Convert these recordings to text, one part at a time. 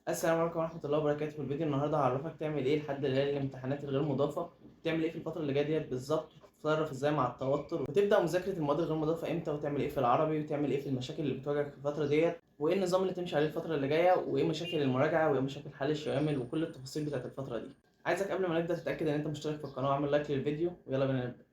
السلام عليكم ورحمة الله وبركاته. في الفيديو النهارده هعرفك تعمل ايه لحد اللي هي الامتحانات الغير مضافة، تعمل ايه في الفترة اللي جاية ديت بالظبط، وتتصرف ازاي مع التوتر، وتبدأ مذاكرة المواد الغير مضافة امتى، وتعمل ايه في العربي، وتعمل ايه في المشاكل اللي بتواجهك في الفترة ديت، وايه النظام اللي تمشي عليه الفترة اللي جاية، وايه مشاكل المراجعة، وايه مشاكل حل الشوامل، وكل التفاصيل بتاعت الفترة دي. عايزك قبل ما نبدأ تتأكد ان انت مشترك في القناة وعامل لايك للفيديو، ويلا بينا نبدأ.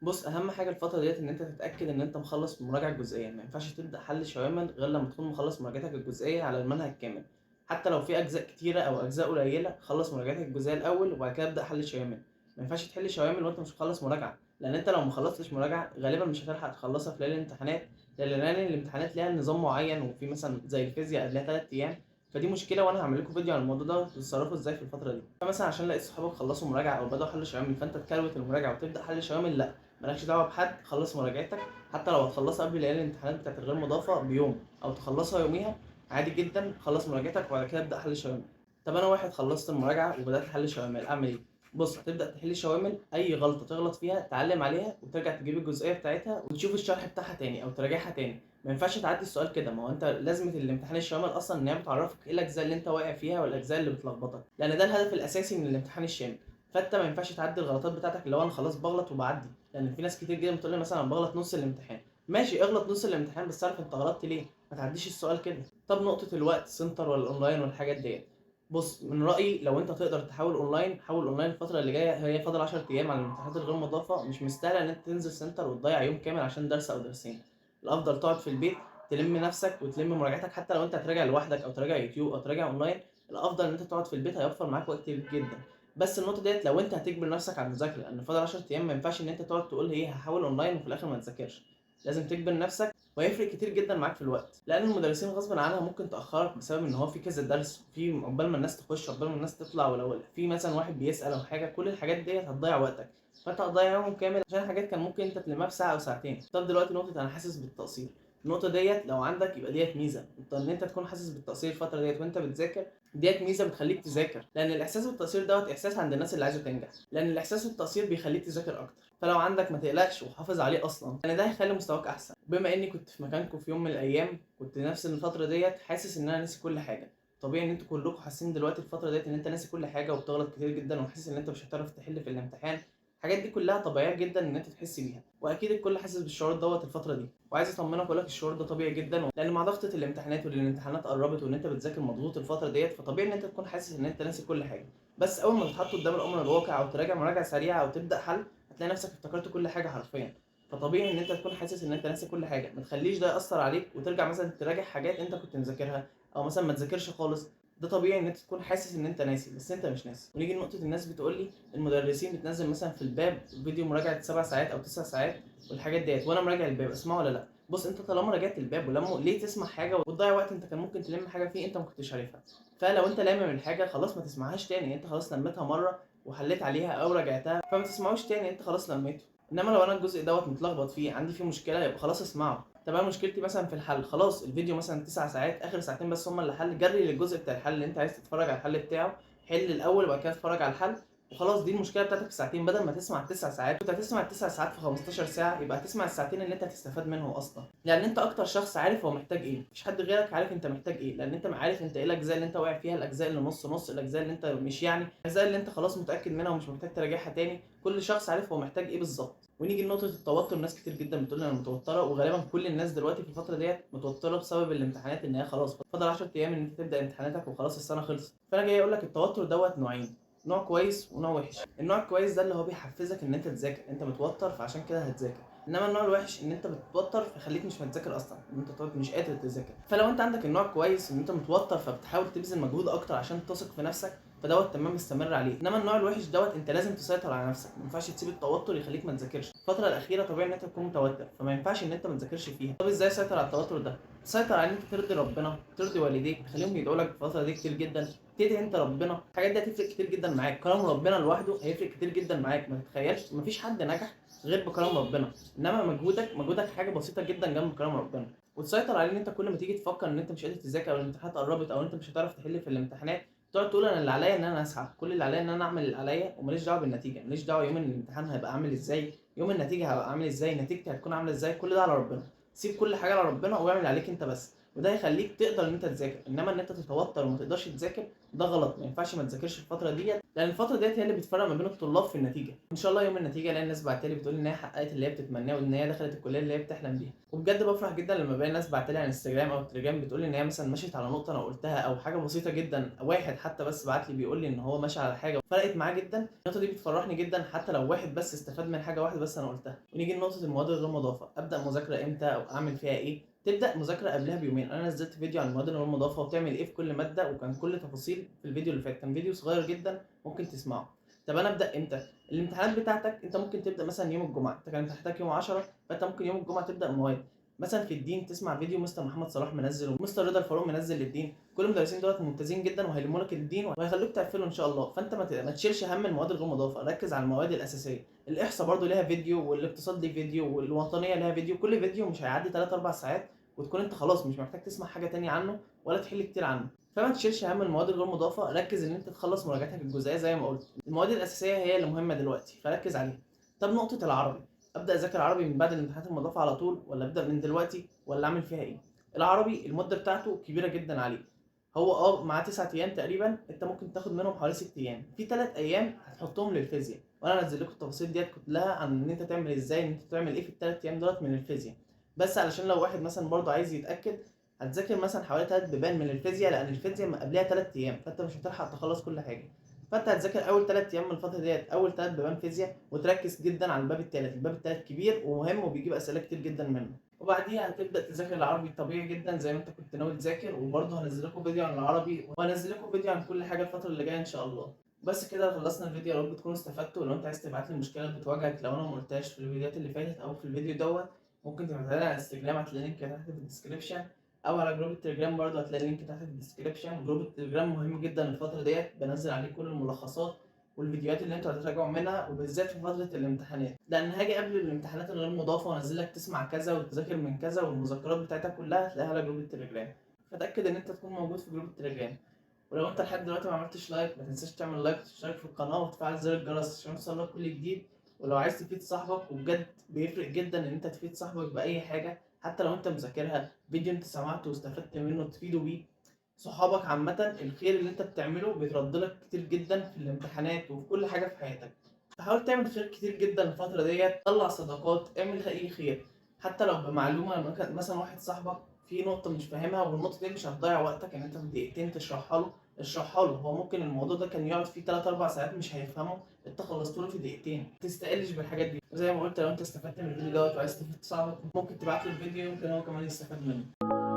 بص، اهم حاجه الفتره ديت ان انت تتاكد ان انت مخلص المراجعه الجزئيه. ما ينفعش تبدا حل شوامل غير لما تكون مخلص مراجعتك الجزئيه على المنهج كامل. حتى لو في اجزاء كتيره او اجزاء قليله، خلص مراجعتك الجزئيه الاول وبعد كده ابدا حل شوامل. ما ينفعش تحل شوامل وانت مش مخلص مراجعه، لان انت لو ما خلصتش مراجعه غالبا مش هتلحق تخلصها في ليله الامتحانات، لان الامتحانات ليها نظام معين، وفي مثلا زي الفيزياء قبلها 3 ايام. فدي مشكله، وانا هعمل لكم فيديو عن الموضوع ده تتصرفوا ازاي في الفتره دي. فمثلا عشان لقيت صحابك خلصوا مراجعه او بداوا حل شوامل فانت تكروت المراجعه وتبدا حل شوامل، لا. مالكش دعوه بحد، خلص مراجعتك. حتى لو هتخلصها قبل ليالي الامتحانات بتاعت الغير مضافه بيوم او تخلصها يوميها، عادي جدا. خلص مراجعتك وبعد كده ابدا حل شوامل. طب انا واحد خلصت المراجعه وبدات حل شوامل، اعمل ايه؟ بص، هتبدا تحل شوامل، اي غلطه تغلط فيها تعلم عليها وترجع تجيب الجزئيه بتاعتها وتشوف الشرح بتاعها تاني او تراجعها تاني. ما ينفعش تعدي السؤال كده، ما هو انت لازمه الامتحان الشامل اصلا ان هي بتعرفك ايه الاجزاء اللي انت واقع فيها والاجزاء اللي بتلخبطك، لان ده الهدف الاساسي من الامتحان الشامل. فانت ما ينفعش تعدي الغلطات بتاعتك، اللي هو انا خلاص بغلط وبعدي. لان في ناس كتير جدا بتقول لي مثلا أنا بغلط نص الامتحان. ماشي، اغلط نص الامتحان بس اعرف انت غلطت ليه، ما تعديش السؤال كده. طب نقطه الوقت، سنتر ولا اونلاين والحاجات ديت، بص من رايي لو انت تقدر تحول اونلاين حول اونلاين. الفتره اللي جايه هي فاضل 10 ايام على الامتحانات الغير مضافه، مش مستاهله ان انت تنزل سنتر وتضيع يوم كامل عشان درس او درسين. الافضل تقعد في البيت، تلم نفسك وتلم مراجعتك. حتى لو انت هتراجع لوحدك او تراجع يوتيوب او تراجع اونلاين، الافضل ان انت تقعد في البيت، هيوفر معاك وقت كتير جدا. بس النقطه ديت لو انت هتجبر نفسك على المذاكره، لان فاضل 10 ايام، ما ينفعش ان انت تقعد تقول ايه هحاول اونلاين وفي الاخر ما تذاكرش. لازم تجبر نفسك، وهيفرق كتير جدا معاك في الوقت، لان المدرسين غصب عنها ممكن تاخرك بسبب ان هو في كذا درس، في عقبال ما الناس تخش عقبال ما الناس تطلع، ولو في مثلا واحد بيسال او حاجه، كل الحاجات ديت هتضيع وقتك. فانت هتضيع يوم كامل عشان حاجات كان ممكن انت تلمها في ساعه او ساعتين. طب دلوقتي نقطه انا حاسس بالتقصير، النقطه ديت لو عندك يبقى ديت ميزه. انت ان انت تكون حاسس بالتقصير الفتره ديت وانت بتذاكر، ديت ميزه بتخليك تذاكر، لان الاحساس بالتقصير دوت احساس عند الناس اللي عايزه تنجح، لان الاحساس بالتقصير بيخليك تذاكر اكتر. فلو عندك ما تقلقش وحافظ عليه اصلا، لان ده هيخلي مستواك احسن. بما اني كنت في مكانكم في يوم من الايام، كنت نفس الفتره ديت حاسس ان انا ناسي كل حاجه. طبيعي ان انتوا كلكم حاسين دلوقتي الفتره ديت ان انت ناسي كل حاجه وبتغلط كتير جدا وحاسس ان انت مش هتعرف تحل في الامتحان. الحاجات دي كلها طبيعيه جدا ان انت تحس بيها، واكيد الكل حاسس بالشعور دوت الفتره دي. وعايز اطمنك واقول لك الشعور ده طبيعي جدا، لان مع ضغطه الامتحانات والامتحانات قربت وان انت بتذاكر مضغوط الفتره ديت، فطبيعي ان انت تكون حاسس ان انت ناسي كل حاجه. بس اول ما تتحط قدام الامر الواقع او تراجع مراجعه سريعه او تبدا حل، هتلاقي نفسك افتكرت كل حاجه حرفيا. فطبيعي ان انت تكون حاسس ان انت ناسي كل حاجه. ما تخليش ده ياثر عليك وترجع مثلا تراجع حاجات انت كنت مذاكرها، او مثلا ما تذاكرش خالص. ده طبيعي ان انت تكون حاسس ان انت ناسي بس انت مش ناسي. ونيجي لنقطه الناس بتقول لي المدرسين بتنزل مثلا في الباب فيديو مراجعه 7 ساعات او 9 ساعات والحاجات ديت، وانا مراجع الباب اسمعه ولا لا؟ بص، انت طالما راجعت الباب ولما ليه تسمع حاجه وتضيع وقت انت كان ممكن تلم حاجه فيه انت ما كنتش عارفها؟ فلو انت لامم الحاجه خلاص ما تسمعهاش تاني، انت خلاص لميتها مره وحليت عليها او راجعتها، فما تسمعوش تاني، انت خلاص لميته. انما لو انا الجزء دوت متلخبط فيه، عندي فيه مشكله، يبقى خلاص اسمعه. طب انا مشكلتي مثلا في الحل، خلاص الفيديو مثلا 9 ساعات، اخر ساعتين بس هم اللي حل، جري للجزء بتاع الحل اللي انت عايز تتفرج على الحل بتاعه. حل الاول وبعد كده اتفرج على الحل، وخلاص. دي المشكله بتاعتك في ساعتين، بدل ما تسمع 9 ساعات كنت هتسمع ال9 ساعات في 15 ساعه، يبقى هتسمع الساعتين اللي انت هتستفاد منهم اصلا. لان انت اكتر شخص عارف هو محتاج ايه، مفيش حد غيرك عارف انت محتاج ايه، لان انت عارف انت ايه الاجزاء اللي انت واقع فيها، الاجزاء اللي نص نص، الاجزاء اللي انت مش يعني، الاجزاء اللي انت خلاص متاكد منها ومش محتاج تراجعها تاني. كل شخص عارف هو محتاج ايه بالظبط. ونيجي لنقطه التوتر، ناس كتير جدا بتقول انا متوتره، وغالبا كل الناس دلوقتي في الفتره ديت متوتره بسبب الامتحانات، ان هي خلاص فاضل 10 ايام ان انت تبدا امتحاناتك وخلاص السنه خلصت. فانا جاي اقول لك التوتر دوت نوعين، نوع كويس ونوع وحش. النوع الكويس ده اللي هو بيحفزك ان انت تذاكر، انت متوتر فعشان كده هتذاكر. انما النوع الوحش ان انت بتتوتر فيخليك مش هتذاكر اصلا، ان انت تقعد مش قادر تذاكر. فلو انت عندك النوع كويس ان انت متوتر فبتحاول تبذل مجهود اكتر عشان تثق في نفسك، فدوت تمام استمر عليه. انما النوع الوحش دوت انت لازم تسيطر على نفسك، ما ينفعش تسيب التوتر يخليك ما تذاكرش. الفتره الاخيره طبيعي ان انت تكون متوتر، فما ينفعش ان انت ما تذاكرش فيها. طب ازاي اسيطر على التوتر ده؟ تسيطر على ان انت ترضي ربنا، ترضي والديك، تخليهم يدعوا لك في الفتره دي كتير جدا، تدعي انت ربنا. الحاجات دي هتفرق كتير جدا معاك. كلام ربنا لوحده هيفرق كتير جدا معاك. ما تتخيلش مفيش حد نجح غير بكلام ربنا، انما مجهودك حاجه بسيطه جدا جنب كلام ربنا. وتسيطر على ان انت كل ما تيجي تفكر ان انت مش قادر تذاكر او الامتحانات قربت او انت مش هتعرف تحل في الامتحانات، تقعد تقول انا اللي عليا ان انا اسعى، كل اللي عليا ان انا اعمل اللي عليا، وماليش دعوه بالنتيجه، ماليش دعوه يوم الامتحان هيبقى عامل ازاي، يوم النتيجه هيبقى عامل ازاي، نتيجتي هتكون عامله ازاي، كل ده على ربنا. سيب كل حاجه على ربنا واعمل اللي عليك انت بس. وده هيخليك تقدر ان انت تذاكر. انما ان انت تتوتر وما تقدرش تذاكر ده غلط، ما ينفعش ما تذاكرش الفتره ديت، لان الفتره ديت هي اللي بتفرق ما بين الطلاب في النتيجه. ان شاء الله يوم النتيجه الاقي الناس بعتلي بتقول ان هي حققت اللي هي بتتمناه وان هي دخلت الكليه اللي هي بتحلم بيها. وبجد بفرح جدا لما بلاقي ناس بعتلي على انستجرام او تليجرام بتقول ان هي مثلا مشيت على نقطه انا قلتها، او حاجه بسيطه جدا، واحد حتى بس بعت لي بيقول لي ان هو ماشي على حاجه فرقت معاه جدا. النقطه دي بتفرحني جدا، حتى لو واحد بس استفاد من حاجه واحده بس انا قلتها. ونيجي لنقطه المواد الغير مضافه، ابدا مذاكره امتى او اعمل فيها ايه؟ تبدا مذاكره قبلها بيومين. انا نزلت فيديو عن المواد الغير مضافه وتعمل ايه في كل ماده، وكان كل تفاصيل في الفيديو اللي فات، كان فيديو صغير جدا ممكن تسمعه. طب انا ابدا امتى؟ الامتحانات بتاعتك انت ممكن تبدا مثلا يوم الجمعه، انت كان امتحاناتك يوم 10، فانت ممكن يوم الجمعه تبدا مواد. مثلا في الدين تسمع فيديو مستر محمد صلاح منزل ومستر رضا الفاروق منزل للدين، كل المدرسين دولت ممتازين جدا وهيلموا لك الدين وهيخلوك تقفله ان شاء الله. فانت ما تشيلش هم المواد الغير مضافه، ركز على المواد الاساسيه. الاحصاء برضو ليها فيديو، والاقتصاد ليه فيديو، والوطنيه ليها فيديو، كل فيديو مش هيعدي 3 4 ساعات وتكون انت خلاص مش محتاج تسمع حاجه تانية عنه ولا تحل كتير عنه. فما تشيلش هم المواد الغير مضافه، ركز ان انت تخلص مراجعتك الجزئيه زي ما قلت. المواد الاساسيه هي اللي مهمه دلوقتي فركز عليها. طب نقطه العربي، ابدا اذاكر عربي من بعد الامتحانات المضافه على طول، ولا ابدا من دلوقتي، ولا اعمل فيها ايه؟ العربي المده بتاعته كبيره جدا عليه، هو معاه 9 ايام تقريبا، انت ممكن تاخد منهم حوالي 6 ايام، في 3 ايام هتحطهم للفيزياء. وانا انزل لكم التفاصيل ديت كلها عن ان انت تعمل ازاي، ان انت تعمل ايه في ال3 ايام دولت من الفيزياء. بس علشان لو واحد مثلا برضه عايز يتاكد، هتذاكر مثلا حوالي 3 بيبان من الفيزياء، لان الفيزياء قبلها 3 ايام، فانت مش هتلحق تخلص كل حاجه. فانت هتذاكر اول 3 ايام من الفتره ديت، اول 3 بيبان فيزياء، وتركز جدا على الباب الثالث. الباب الثالث كبير ومهم وبيجيب اسئله كتير جدا منه. وبعديها هتبدا تذاكر العربي طبيعي جدا زي ما انت كنت ناوي تذاكر. وبرضه هنزل لكم فيديو عن العربي، وهنزل لكم فيديو عن كل حاجه الفتره اللي جايه ان شاء الله. بس كده خلصنا الفيديو، يا رب تكونوا استفدتوا. ولو انت عايز تبعت لي المشكله اللي بتواجهك لو انا ما قلتهاش في الفيديوهات اللي فاتت او في الفيديو دوت، ممكن تبعتها لي على انستجرام، هتلاقي لينك تحت في الديسكربشن، او على جروب التليجرام برضه هتلاقي لينك تحت في الديسكربشن. جروب التليجرام مهم جدا الفتره ديت، بنزل عليه كل الملخصات والفيديوهات اللي انتوا هتراجعوا منها، وبالذات في فتره الامتحانات، لان هاجي قبل الامتحانات الغير مضافه وانزل لك تسمع كذا وتذاكر من كذا، والمذكرات بتاعتها كلها هتلاقيها على جروب التليجرام. فتاكد ان انت تكون موجود في جروب التليجرام. ولو انت لحد دلوقتي ما عملتش لايك، ما تنساش تعمل لايك وتشترك في القناه وتفعل زر الجرس عشان يوصلك كل جديد. ولو عايز تفيد صاحبك، وبجد بيفرق جدا ان انت تفيد صاحبك باي حاجه، حتى لو انت مذاكرها فيديو انت سمعته واستفدت منه تفيده بيه. صحابك عامة الخير اللي انت بتعمله بيترد لك كتير جدا في الامتحانات وفي كل حاجة في حياتك. فحاول تعمل خير كتير جدا الفترة ديت، طلع صدقات، اعمل اي خير، حتى لو بمعلومة. مثلا واحد صاحبك في نقطة مش فاهمها، والنقطة دي مش هتضيع وقتك ان انت في دقيقتين تشرحها له، اشرحها له. هو ممكن الموضوع ده كان يقعد فيه 3 4 ساعات مش هيفهمه، انت خلصته له في دقيقتين. ما تستقلش بالحاجات دي. وزي ما قلت، لو انت استفدت من الفيديو دوت وعايز تفيد صاحبك، ممكن تبعت له الفيديو، يمكن هو كمان يستفاد منه.